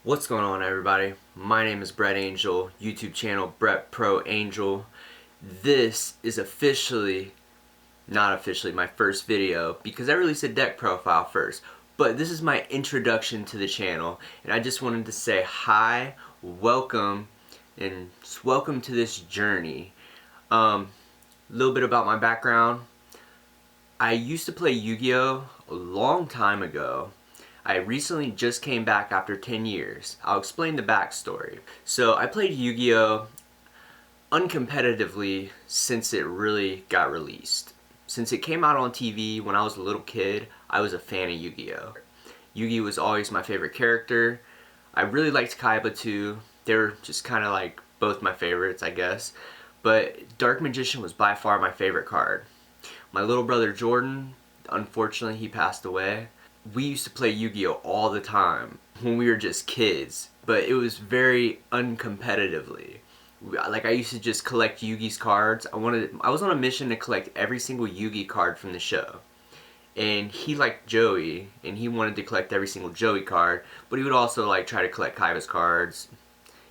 What's going on, everybody? My name is Brett Angel, YouTube channel brettproangel. This is not officially my first video because I released a deck profile first, but this is my introduction to the channel, and I just wanted to say hi, welcome, and welcome to this journey. A little bit about my background. I used to play Yu-Gi-Oh! A long time ago. I recently just came back after 10 years. I'll explain the backstory. So I played Yu-Gi-Oh! Uncompetitively since it really got released. Since it came out on TV when I was a little kid, I was a fan of Yu-Gi-Oh! Yu-Gi was always my favorite character. I really liked Kaiba too. They were just kind of like both my favorites, I guess. But Dark Magician was by far my favorite card. My little brother Jordan, unfortunately he passed away. We used to play Yu-Gi-Oh! All the time when we were just kids, but it was very uncompetitively. Like, I used to just collect Yugi's cards. I was on a mission to collect every single Yugi card from the show. And he liked Joey, and he wanted to collect every single Joey card, but he would also like try to collect Kaiba's cards,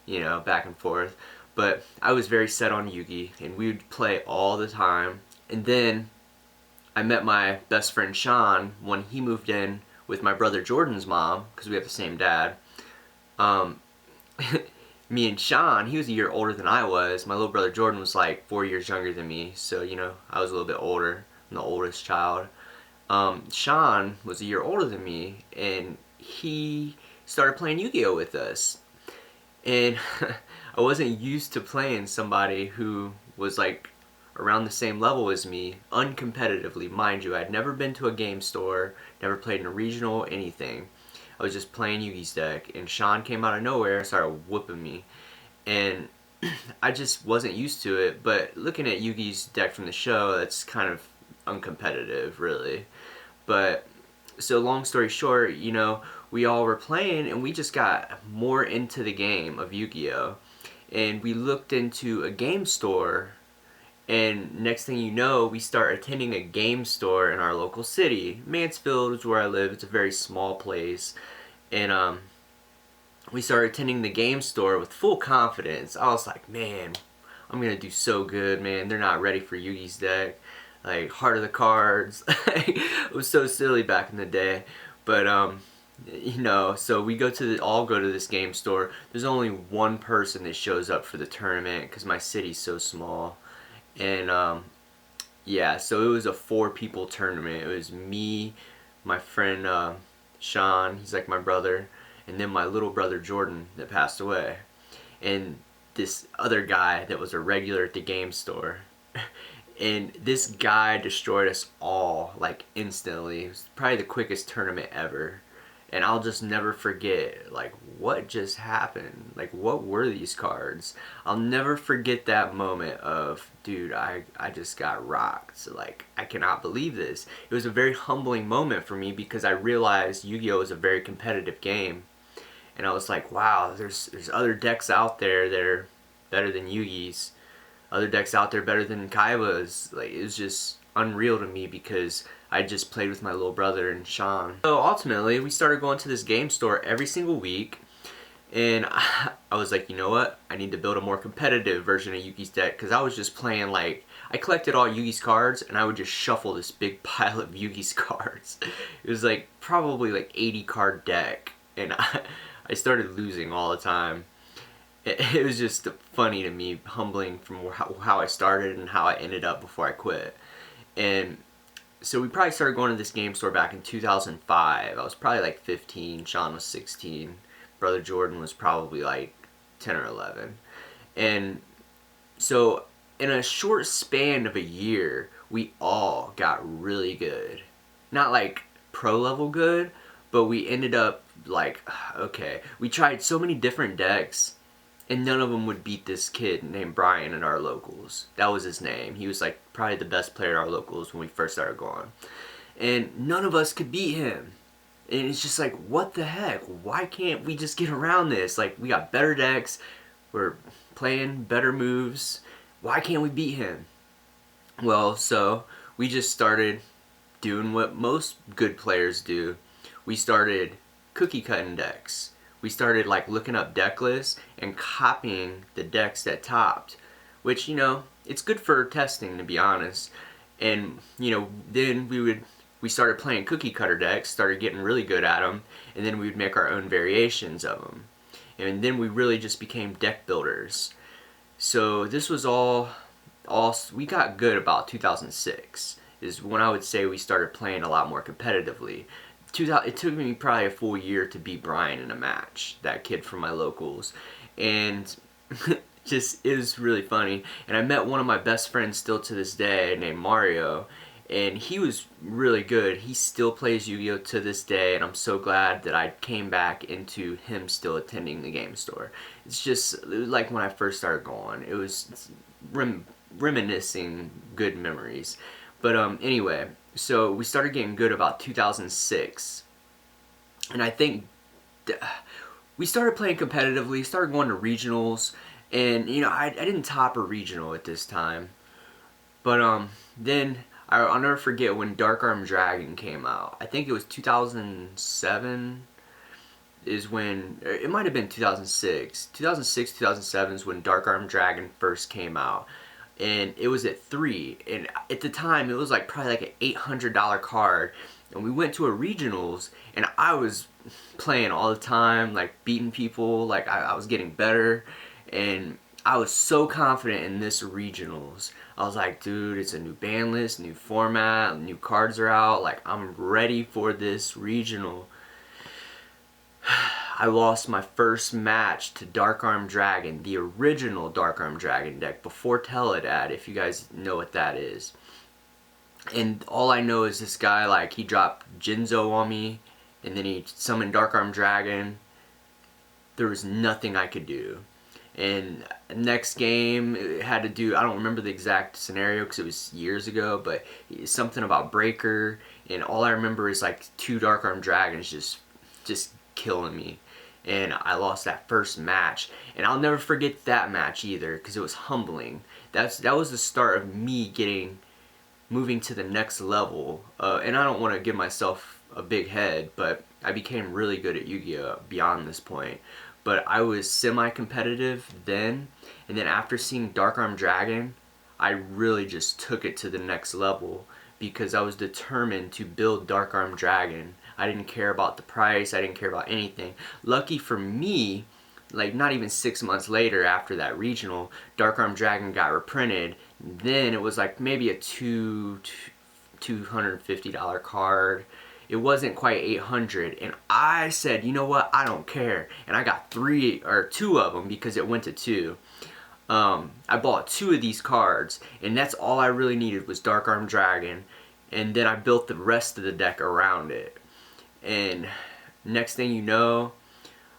you know, back and forth. But I was very set on Yugi, and we would play all the time. And then I met my best friend Sean when he moved in with my brother Jordan's mom, because we have the same dad. Me and Sean, he was a year older than I was. My little brother Jordan was like 4 years younger than me, so you know, I was a little bit older. I'm the oldest child. Sean was a year older than me, and he started playing Yu-Gi-Oh! With us. And I wasn't used to playing somebody who was like around the same level as me, uncompetitively, mind you. I'd never been to a game store, never played in a regional, anything. I was just playing Yugi's deck, and Sean came out of nowhere and started whooping me. And I just wasn't used to it, but looking at Yugi's deck from the show, that's kind of uncompetitive, really. But, so long story short, you know, we all were playing, and we just got more into the game of Yu-Gi-Oh! And we looked into a game store, and next thing you know, we start attending a game store in our local city. Mansfield is where I live. It's a very small place. And we started attending the game store with full confidence. I was like, man, I'm going to do so good, man. They're not ready for Yugi's deck. Like, Heart of the Cards. It was so silly back in the day. But, you know, so we all go to this game store. There's only one person that shows up for the tournament because my city's so small. And yeah, so it was a 4-people tournament. It was me, my friend Sean, he's like my brother, and then my little brother Jordan that passed away, and this other guy that was a regular at the game store. And this guy destroyed us all like instantly. It was probably the quickest tournament ever. And I'll just never forget, like, what just happened? Like, what were these cards? I'll never forget that moment of, dude, I just got rocked. So, like, I cannot believe this. It was a very humbling moment for me because I realized Yu-Gi-Oh! Is a very competitive game. And I was like, wow, there's other decks out there that are better than Yugi's. Other decks out there better than Kaiba's. Like, it was just unreal to me because I just played with my little brother and Sean. So ultimately, we started going to this game store every single week, and I was like, you know what? I need to build a more competitive version of Yugi's deck because I was just playing like, I collected all Yugi's cards and I would just shuffle this big pile of Yugi's cards. It was like probably like 80 card deck, and I started losing all the time. It was just funny to me, humbling from how I started and how I ended up before I quit. And so we probably started going to this game store back in 2005. I was probably like 15, Sean was 16, brother Jordan was probably like 10 or 11. And so in a short span of a year, we all got really good. Not like pro level good, but we ended up like, okay, we tried so many different decks, and none of them would beat this kid named Brian in our locals. That was his name. He was like probably the best player at our locals when we first started going. And none of us could beat him. And it's just like, what the heck? Why can't we just get around this? Like, we got better decks. We're playing better moves. Why can't we beat him? Well, so we just started doing what most good players do. We started cookie cutting decks. we started like looking up deck lists and copying the decks that topped, which, you know, it's good for testing, to be honest. And, you know, then we started playing cookie cutter decks, started getting really good at them, and then we would make our own variations of them. And then we really just became deck builders. So this was all we got good about 2006 is when I would say we started playing a lot more competitively. It took me probably a full year to beat Brian in a match, that kid from my locals, and just, it was really funny. And I met one of my best friends still to this day named Mario, and he was really good. He still plays Yu-Gi-Oh to this day, and I'm so glad that I came back into him still attending the game store. It's just, it was like when I first started going. It was reminiscing good memories. But anyway, so we started getting good about 2006, and I think we started playing competitively, started going to regionals, and you know, I didn't top a regional at this time, but then I'll never forget when Dark Arm Dragon came out. I think it was 2007 is when, it might have been 2006. 2006, 2007 is when Dark Arm Dragon first came out. And it was at 3. And at the time, it was like probably like an $800 card. And we went to a regionals, and I was playing all the time, like beating people, like I was getting better. And I was so confident in this regionals. I was like, dude, it's a new ban list, new format, new cards are out. Like, I'm ready for this regional. I lost my first match to Dark Arm Dragon, the original Dark Arm Dragon deck, before Teledad, if you guys know what that is. And all I know is this guy, like, he dropped Jinzo on me, and then he summoned Dark Arm Dragon. There was nothing I could do. And next game, it had to do, I don't remember the exact scenario because it was years ago, but something about Breaker, and all I remember is like 2 Dark Arm Dragons just killing me. And I lost that first match, and I'll never forget that match either because it was humbling. That was the start of me moving to the next level. And I don't want to give myself a big head, but I became really good at Yu-Gi-Oh beyond this point. But I was semi-competitive then, and then after seeing Dark Arm Dragon, I really just took it to the next level because I was determined to build Dark Arm Dragon. I didn't care about the price, I didn't care about anything. Lucky for me, like not even 6 months later after that regional, Dark Arm Dragon got reprinted. Then it was like maybe a $250 card. It wasn't quite 800, and I said, you know what, I don't care. And I got 2 of them because it went to 2. I bought 2 of these cards, and that's all I really needed was Dark Arm Dragon, and then I built the rest of the deck around it. And next thing you know,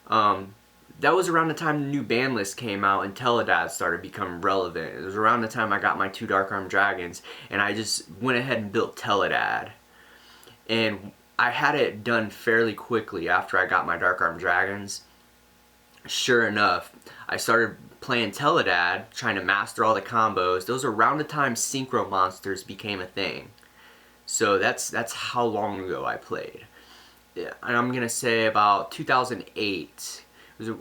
that was around the time the new ban list came out and Teledad started becoming relevant. It was around the time I got my 2 Dark Arm Dragons, and I just went ahead and built Teledad. And I had it done fairly quickly after I got my Dark Arm Dragons. Sure enough, I started playing Teledad, trying to master all the combos. Those are around the time Synchro Monsters became a thing. So that's how long ago I played. Yeah, and I'm going to say about 2008.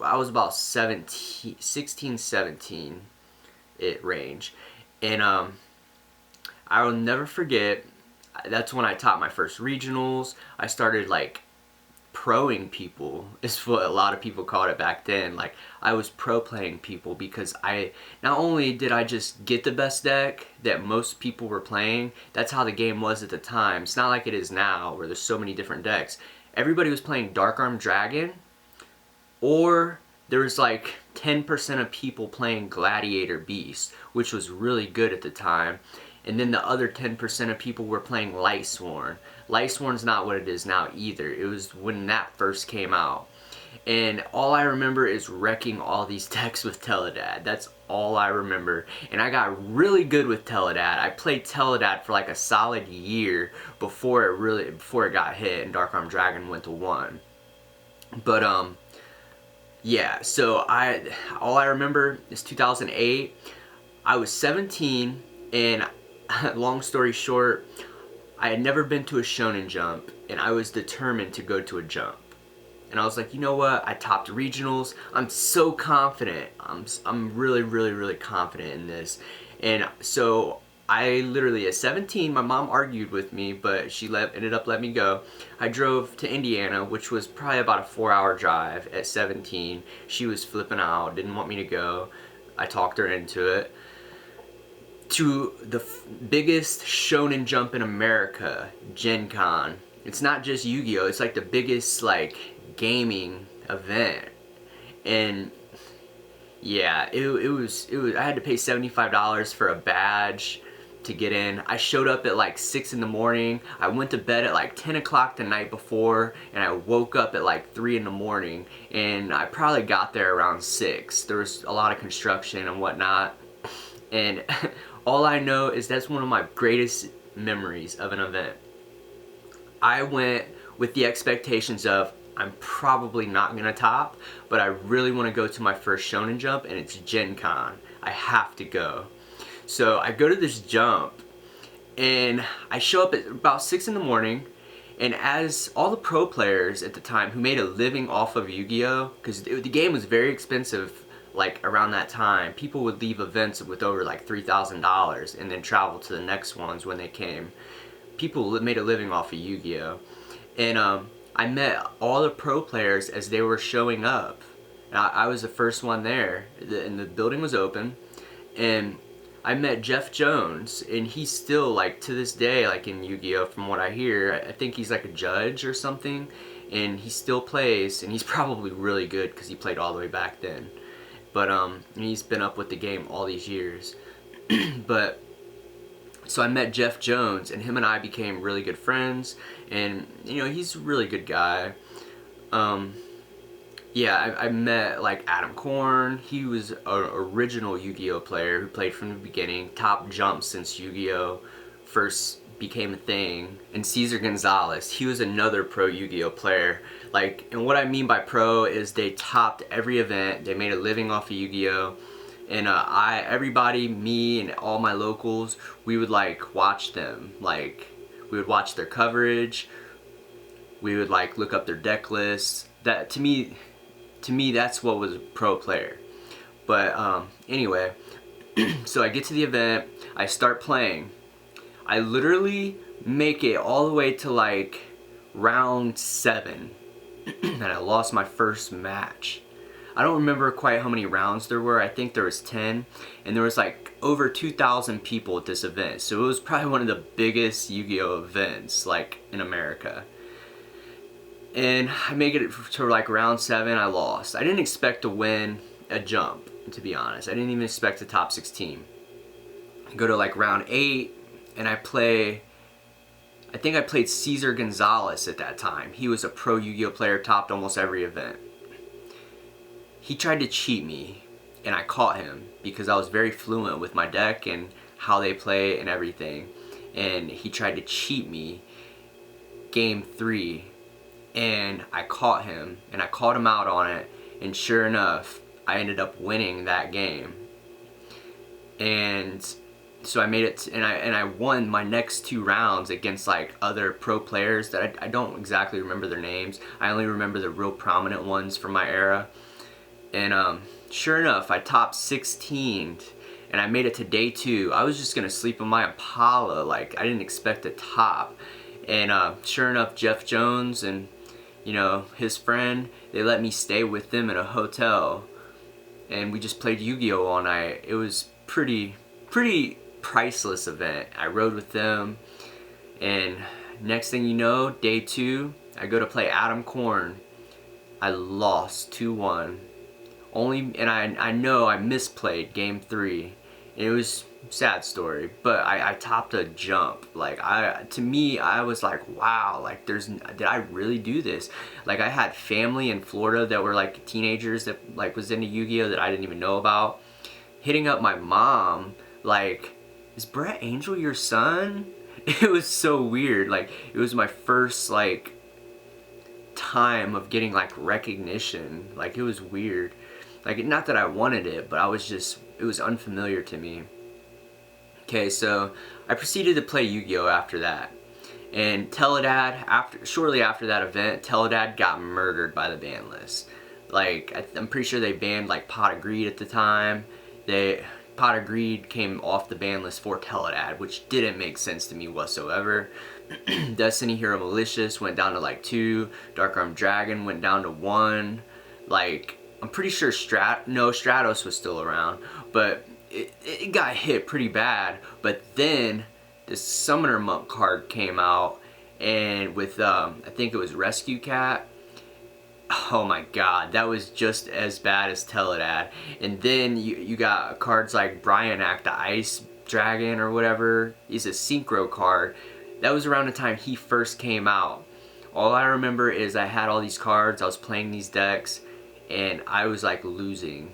I was about 16, 17 range. And I will never forget, that's when I taught my first regionals. I started like proing people, is what a lot of people called it back then. Like, I was pro playing people because not only did I just get the best deck that most people were playing, that's how the game was at the time. It's not like it is now where there's so many different decks. Everybody was playing Dark Arm Dragon, or there was like 10% of people playing Gladiator Beast, which was really good at the time. And then the other 10% of people were playing Lightsworn. Lightsworn's not what it is now either. It was when that first came out. And all I remember is wrecking all these decks with Teledad. That's all I remember. And I got really good with Teledad. I played Teledad for like a solid year before it got hit and Dark Arm Dragon went to 1. But yeah, so all I remember is 2008. I was 17, and long story short, I had never been to a Shonen Jump, and I was determined to go to a jump. and I was like, you know what? I topped regionals. I'm so confident. I'm really, really, really confident in this. And so I literally, at 17, my mom argued with me, but she ended up letting me go. I drove to Indiana, which was probably about a 4-hour drive at 17. She was flipping out, didn't want me to go. I talked her into it. To the biggest shonen jump in America, Gen Con. It's not just Yu-Gi-Oh! It's like the biggest like gaming event. And yeah, it was I had to pay $75 for a badge to get in. I showed up at like 6 in the morning. I went to bed at like 10 o'clock the night before, and I woke up at like 3 in the morning, and I probably got there around 6. There was a lot of construction and whatnot, and all I know is that's one of my greatest memories of an event. I went with the expectations of, I'm probably not gonna top, but I really want to go to my first shonen jump, and it's Gen Con. I have to go. So I go to this jump, and I show up at about 6 in the morning, and as all the pro players at the time who made a living off of Yu-Gi-Oh, because the game was very expensive, like around that time, people would leave events with over like $3,000 and then travel to the next ones when they came. People made a living off of Yu-Gi-Oh, and I met all the pro players as they were showing up. And I was the first one there, and the building was open, and I met Jeff Jones, and he's still, like, to this day, like, in Yu-Gi-Oh, from what I hear. I think he's like a judge or something, and he still plays, and he's probably really good because he played all the way back then. But he's been up with the game all these years. But so I met Jeff Jones, and him and I became really good friends, and you know, he's a really good guy. Yeah, I met like Adam Korn. He was an original Yu-Gi-Oh player who played from the beginning, top jump since Yu-Gi-Oh first became a thing. And Cesar Gonzalez, he was another pro Yu-Gi-Oh player. Like, and what I mean by pro is they topped every event. They made a living off of Yu-Gi-Oh. And everybody, me and all my locals, we would like watch them. Like, we would watch their coverage. We would like look up their deck lists. That to me, that's what was a pro player. But anyway, so I get to the event, I start playing. I literally make it all the way to like round 7, and I lost my first match. I don't remember quite how many rounds there were. I think there was 10, and there was like over 2,000 people at this event. So it was probably one of the biggest Yu-Gi-Oh events like in America. And I make it to like round 7, I lost. I didn't expect to win a jump, to be honest. I didn't even expect the top 16. I go to like round 8, and I think I played Cesar Gonzalez at that time. He was a pro Yu-Gi-Oh player, topped almost every event. He tried to cheat me, and I caught him because I was very fluent with my deck and how they play and everything. And he tried to cheat me game 3. And I caught him, and I called him out on it, and sure enough, I ended up winning that game. And so I made it, and I won my next 2 rounds against like other pro players that I don't exactly remember their names. I only remember the real prominent ones from my era. And sure enough, I topped 16th, and I made it to day 2. I was just gonna sleep in my Impala, like I didn't expect to top. And sure enough, Jeff Jones and you know, his friend, they let me stay with them in a hotel, and we just played Yu-Gi-Oh all night. It was pretty priceless event. I rode with them, and next thing you know, day 2, I go to play Adam Korn. I lost 2-1. And I know I misplayed game 3. It was a sad story, but I topped a jump. Like to me, I was like, wow, like did I really do this? Like I had family in Florida that were like teenagers that like was into Yu-Gi-Oh that I didn't even know about. Hitting up my mom, like, is Brett Angel your son? It was so weird. Like it was my first like time of getting like recognition. Like it was weird. Like, not that I wanted it, but it was unfamiliar to me. Okay, so I proceeded to play Yu-Gi-Oh after that. And Teledad, shortly after that event, Teledad got murdered by the ban list. Like, I'm pretty sure they banned like Pot of Greed at the time. Pot of Greed came off the ban list for Teledad, which didn't make sense to me whatsoever. Destiny Hero Malicious went down to like 2. Dark Armed Dragon went down to 1. Like, I'm pretty sure Stratos was still around, but it got hit pretty bad. But then this Summoner Monk card came out, and with I think it was Rescue Cat. Oh my god, that was just as bad as Teledad. And then you got cards like Bryanak, the Ice Dragon or whatever. He's a Synchro card. That was around the time he first came out. All I remember is I had all these cards, I was playing these decks, and I was like losing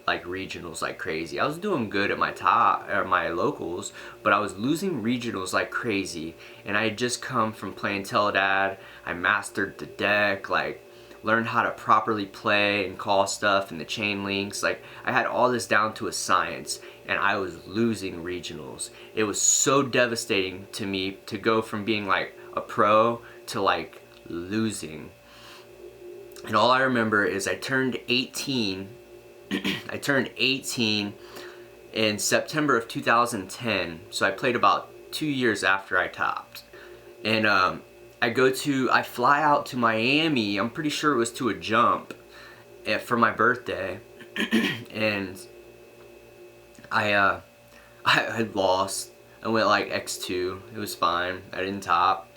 like regionals like crazy. I was doing good at my locals, but I was losing regionals like crazy. And I had just come from playing Teledad. I mastered the deck, like learned how to properly play and call stuff and the chain links. Like, I had all this down to a science, and I was losing regionals. It was so devastating to me to go from being like a pro to like losing. And all I remember is I turned 18. I turned 18 in September of 2010, so I played about 2 years after I topped. And I fly out to Miami, I'm pretty sure it was to a jump for my birthday, and I had lost. I went like X2, it was fine, I didn't top,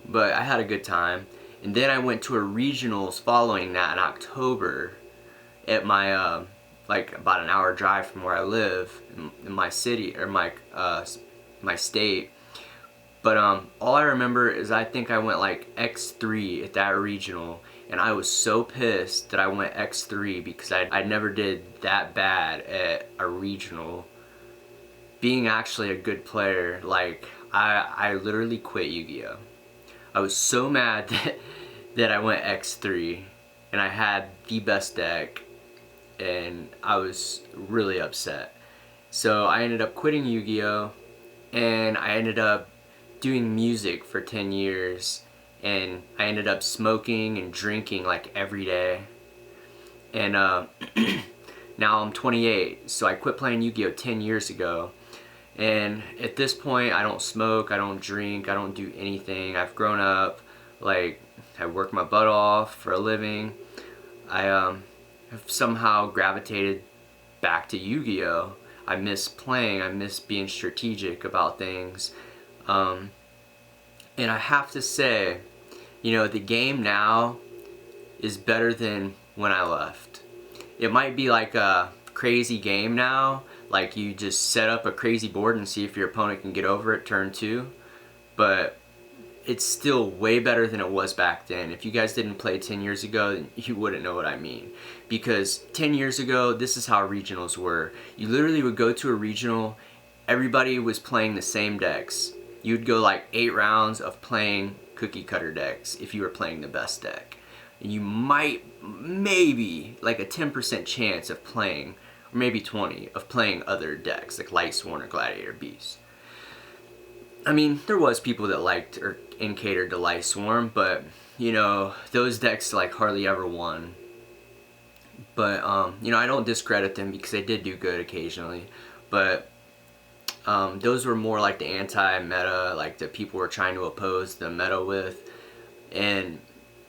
but I had a good time. And then I went to a regionals following that in October at my, like about an hour drive from where I live, in my city, or my state. But all I remember is I think I went like X3 at that regional, and I was so pissed that I went X3 because I never did that bad at a regional. Being actually a good player, like I literally quit Yu-Gi-Oh! I was so mad that I went X3, and I had the best deck, and I was really upset. So I ended up quitting Yu-Gi-Oh! And I ended up doing music for 10 years, and I ended up smoking and drinking like every day. And now I'm 28, so I quit playing Yu-Gi-Oh! 10 years ago. And at this point, I don't smoke, I don't drink, I don't do anything. I've grown up, like, I work my butt off for a living. I have somehow gravitated back to Yu-Gi-Oh! I miss playing, I miss being strategic about things. And I have to say, you know, the game now is better than when I left. It might be like a crazy game now, like you just set up a crazy board and see if your opponent can get over it turn 2, but it's still way better than it was back then. If you guys didn't play 10 years ago, then you wouldn't know what I mean. Because 10 years ago, this is how regionals were. You literally would go to a regional, everybody was playing the same decks. You'd go like 8 rounds of playing cookie cutter decks if you were playing the best deck. And you might, maybe, like a 10% chance of playing, or maybe 20, of playing other decks, like Light Sworn or Gladiator Beast. I mean, there was people that liked and catered to Light Swarm, but, you know, those decks like hardly ever won. But, you know, I don't discredit them because they did do good occasionally. But those were more like the anti-meta, like the people were trying to oppose the meta with. And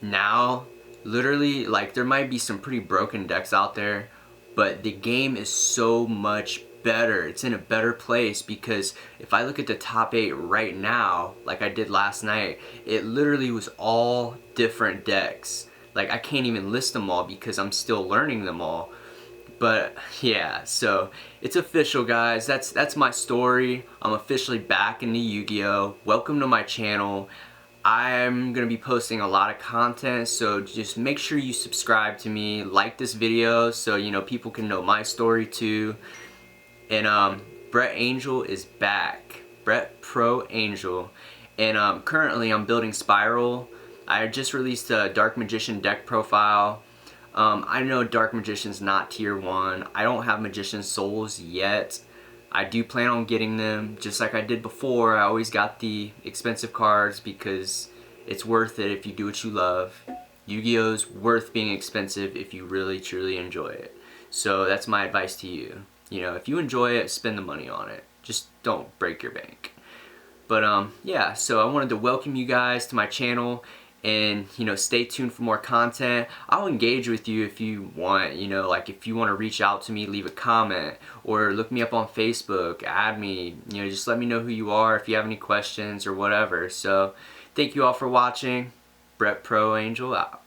now, literally, like, there might be some pretty broken decks out there, but the game is so much better. It's in a better place, because if I look at the top 8 right now, like I did last night, it literally was all different decks. Like, I can't even list them all because I'm still learning them all. But yeah, so it's official, guys. That's my story. I'm officially back into Yu-Gi-Oh! Welcome to my channel. I'm gonna be posting a lot of content, so just make sure you subscribe to me, like this video, so you know people can know my story too. And brettproangel is back. brettproangel, and currently I'm building Spiral. I just released a Dark Magician deck profile. I know Dark Magician's not tier 1. I don't have Magician Souls yet. I do plan on getting them just like I did before. I always got the expensive cards because it's worth it if you do what you love. Yu-Gi-Oh's worth being expensive if you really truly enjoy it. So that's my advice to you. You know, if you enjoy it, spend the money on it. Just don't break your bank. But yeah, so I wanted to welcome you guys to my channel, and you know, stay tuned for more content. I'll engage with you if you want, you know, like if you want to reach out to me, leave a comment, or look me up on Facebook, add me, you know, just let me know who you are if you have any questions or whatever. So thank you all for watching. Brett Pro Angel out.